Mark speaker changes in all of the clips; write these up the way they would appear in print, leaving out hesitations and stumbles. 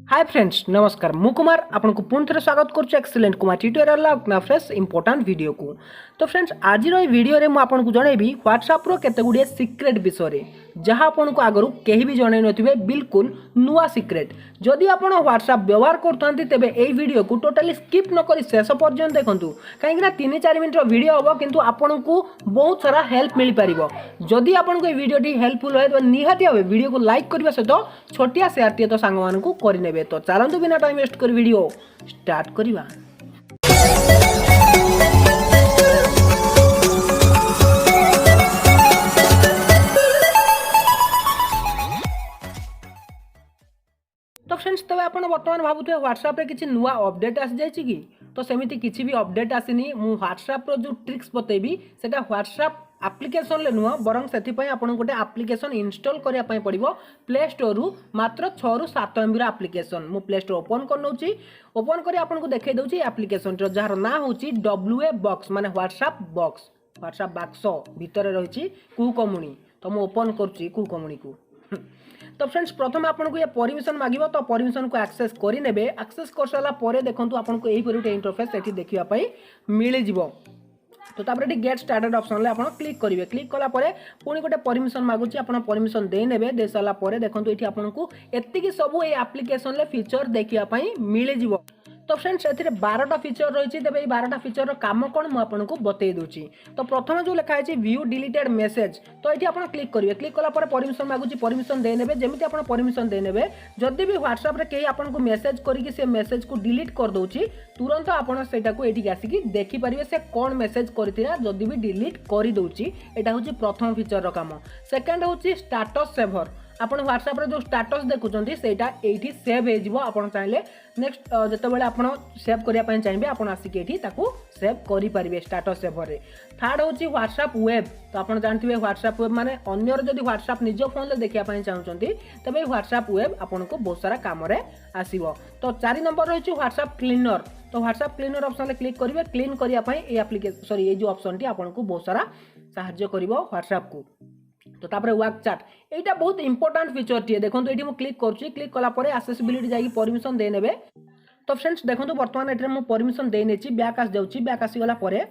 Speaker 1: Hi friends नमस्कार मु कुमार आपन को पुनः थे स्वागत करुच्चे एक्सीलेंट कुमार ट्यूटोरियल अपना फ्रेश इंपोर्टेंट वीडियो को। तो फ्रेंड्स आज वीडियो रे मु आपन को जनइबी व्हाट्सएप रो केते गुडे सीक्रेट विषय रे जहां आपन को आगरु केही भी जणै नथिबे बिल्कुल नुवा सीक्रेट। जदि आपन व्हाट्सएप व्यवहार करथांती तेबे एई वीडियो को टोटली स्किप न करी शेष पर्यंत देखंतु काहेकि 3-4 मिनिट रो वीडियो होबो किंतु आपन को बहुत सारा हेल्प मिल परिबो। जदि आपन को ए वीडियो टी हेल्पफुल होय तो निहाती होबे वीडियो को लाइक करबा सहित छोटिया शेयर टी तो सांग मान को करि नेबे। तो चलंतु बिना टाइम वेस्ट कर वीडियो स्टार्ट करिबा। तो फ्रेंड्स तबे आपण वर्तमान भाबुथे व्हाट्सएप रे किछि नुवा अपडेट आसी जायछि कि तो सेमिति किछि भी अपडेट आसीनी। मु व्हाट्सएप रो जो ट्रिक्स बतेबी सेटा व्हाट्सएप एप्लिकेशन ले नुआ बरंग सेथि पय आपण गोटे एप्लिकेशन इंस्टॉल करिया पय पड़िबो प्ले स्टोर रु मात्र 6 रु 7 एमबी रो एप्लिकेशन। मु प्ले स्टोर ओपन कर नउची ओपन करी आपण को देखाई दउची एप्लिकेशन रो जहार ना होची WA बॉक्स माने व्हाट्सएप बॉक्स व्हाट्सएप बॉक्स भीतर रहिची कु कम्युनी। तो मु ओपन करची कु कम्युनी को। तो फ्रेंड्स प्रथम आपन को ये परमिशन मागिबो तो परमिशन को एक्सेस करि नेबे। एक्सेस कर साला परे देखंतु आपन को एही परि इंटरफेस एठी देखिया पय मिलि जिवो। तो तापर गेट स्टार्टेड ऑप्शन ले आपण क्लिक करिवे। क्लिक कला परे पुनी गोटे परमिशन मागुची आपण परमिशन दे नेबे। दे साला परे देखंतु एठी आपण को एत्तिकी सब ए एप्लिकेशन ले फीचर देखिया पय मिलि जिवो। तो फ्रेंड्स एथिरे 12टा फीचर रहिछि तेबे ए 12टा फीचर रो काम कोन मु आपन को बतै दोछि। तो प्रथम जो लिखा है व्यू डिलीटेड मेसेज तो एठी आपण क्लिक करिवे। क्लिक कला परे परमिशन मागुची परमिशन दे नेबे। जेमिति आपण परमिशन दे नेबे जदि भी व्हाट्सएप रे केही आपण को मेसेज करी कि से मेसेज को डिलीट कर दोछि तुरंत आपण सेटा को एठी आसी कि देखि परिवे से कोन मेसेज करथिरा जदि भी डिलीट करि दोछि। एटा होछि प्रथम फीचर रो काम। सेकंड होछि स्टेटस सेवर। आपण व्हाट्सएप रे जो स्टेटस देखुचंती सेटा एठी सेव हे जिवो। आपण चाहिले नेक्स्ट जते बेले आपण सेव करिया पय चाहिबे आपण आसी के एठी ताकू सेव करि परिबे स्टेटस सेवर रे। थर्ड होची व्हाट्सएप वेब। तो आपण जानथिबे व्हाट्सएप वेब माने अन्यर जदी व्हाट्सएप निजो फोन ले देखिया पय चाहउचंती तबे व्हाट्सएप वेब आपण को बहुत सारा काम रे आसीबो। तो 4 नंबर रहछि व्हाट्सएप क्लीनर। तो व्हाट्सएप क्लीनर ऑप्शन ले क्लिक करिवे। क्लीन करिया पय ए एप्लिकेशन सॉरी ए जो ऑप्शन टी आपण को बहुत सारा सहाय्य करिवो व्हाट्सएप को। तो तापर वर्क चैट एटा बहुत इंपोर्टेंट फीचर टी देखंतु एठी मु क्लिक करछि। क्लिक कला परे एक्सेसिबिलिटी जाई परमिशन दे नेबे। तो फ्रेंड्स देखंतु वर्तमान एठी मु परमिशन दे नेछि बैक आस जाउछि। बैक आसी गला परे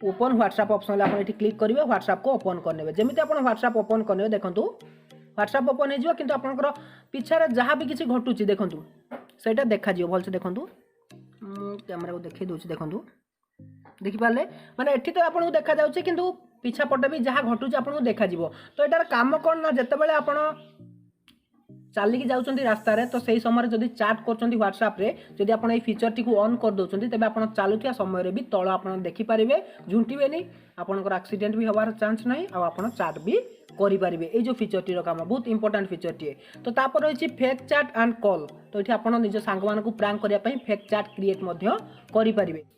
Speaker 1: ओपन व्हाट्सएप ऑप्शन ले आपण एठी क्लिक करिवे। व्हाट्सएप को ओपन कर नेबे। जेमिति आपण व्हाट्सएप ओपन करनेबे देखंतु व्हाट्सएप ओपन हे जिवो किंतु आपनकर पिछा रे जहां भी किछि घटुछि देखंतु सेटा देखा जिवो। भल से देखंतु कैमरा को देखै दोछि देखंतु देखि पाले माने एठी तो आपन को देखा जाउछि किंतु पिछा पटे भी जहाँ घटुची आपको देखा जिवो। तो एटार काम कौन ना जिते बेले आपण चलिकी जाउछंती रास्ता रे तो सही समय जदि चैट करछंती व्हाट्सएप रे जदि आपण ए फीचर टी को ऑन कर दोछंती तबे आपण चालुथिया समय रे भी तळ आपण देखि परिबे झुंटीबेनी आपनकर एक्सीडेंट भी होबार चांस नाही आ आपण चैट भी करि परिबे। ए जो फीचर टी रो काम बहुत इंपोर्टेंट फीचर टी। तो तापर रहिछि फेक चैट एंड कॉल। तो एठी आपण निज सांग मान को प्रैंक करिया पई फेक चैट क्रिएट मध्य करि परिबे।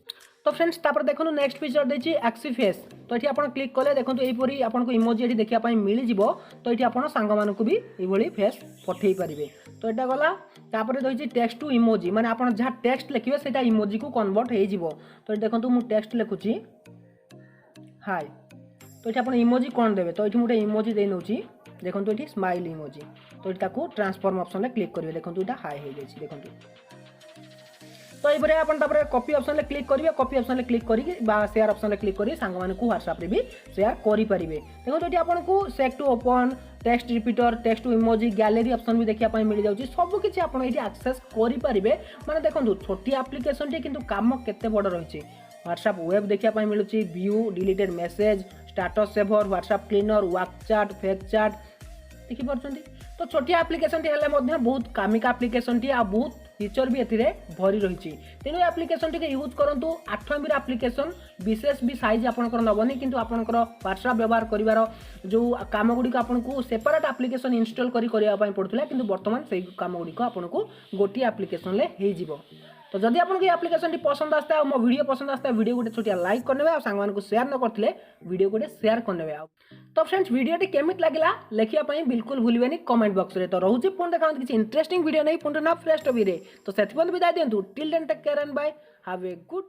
Speaker 1: तो फ्रेंड्स तापर देखनु नेक्स्ट फीचर देछि एक्सीफेस। तो एठी आपण क्लिक कले देखंतु एही परी आपण को इमोजी एठी देखिया पई मिलि जिवो। तो एठी आपण सांग मान को भी एही भली फेस पठेई परिबे। तो एटा गला तापर रहिछि टेक्स्ट टू इमोजी माने आपण जहा टेक्स्ट लिखिबे सेटा इमोजी को कन्वर्ट हे जिवो। तो एठी देखंतु मु टेक्स्ट लिखुछि हाय। तो एठी आपण इमोजी कोन देबे। तो एठी मुटे इमोजी दे नउछि देखंतु एठी स्माइल इमोजी। तो एठी ताकू ट्रांसफॉर्म ऑप्शन ले क्लिक करिवे। देखंतु एटा हाय हे जायछि देखंतु। तो ये अपन तापर कॉपी ऑप्शन ले क्लिक करिवे। कॉपी ऑप्शन ले क्लिक करी बा शेयर ऑप्शन ले क्लिक करी सांग माने को व्हाट्सएप रे भी शेयर करि परिबे। देखो तो एटी आपन को सेक to open text repeater text to emoji gallery option भी देखिया पय मिल जाउची। सब किछि आपन एटी एक्सेस करि परिबे। माने देखंतु छोटी एप्लिकेशन टी किंतु काम केते बड़ रहिछि। व्हाट्सएप वेब देखिया पय मिलुची view deleted message status saver WhatsApp cleaner work chat fake chat देखि परछंती। तो छोटी एप्लिकेशन टी हेले मध्ये बहुत कामिका एप्लिकेशन टी आ बहुत फीचर भी एथिरे भरी रहिछि। तेनु एप्लिकेशन टी के यूज करंतु 8 एमबी एप्लिकेशन विशेष भी साइज आपनकर नबनी किंतु आपनकर व्हाट्सएप व्यवहार करिवार जो काम गुडी को आपन को सेपरेट एप्लिकेशन इंस्टॉल करिया पय पडुतला किंतु वर्तमान सेही काम गुडी को आपन को गोटी एप्लिकेशन ले हे जिवो। तो जदि आपन को एप्लिकेशन टी पसंद आस्ता मो वीडियो पसंद आस्ता वीडियो गोटे छोटिया लाइक करनेबे आ सांग मान को शेयर न करथिले वीडियो गोटे शेयर करनेबे। तो फ्रेंड्स वीडियो टी केमित लागिला लेखिया पई बिल्कुल भूलिबेनी कमेंट बॉक्स रे। तो रहउची पुन देखाउं किछि इंटरेस्टिंग वीडियो नै पुन ना फ्रेश टॉपिक रे। तो सेति बंद विदाय देंतु till then take care and bye have a good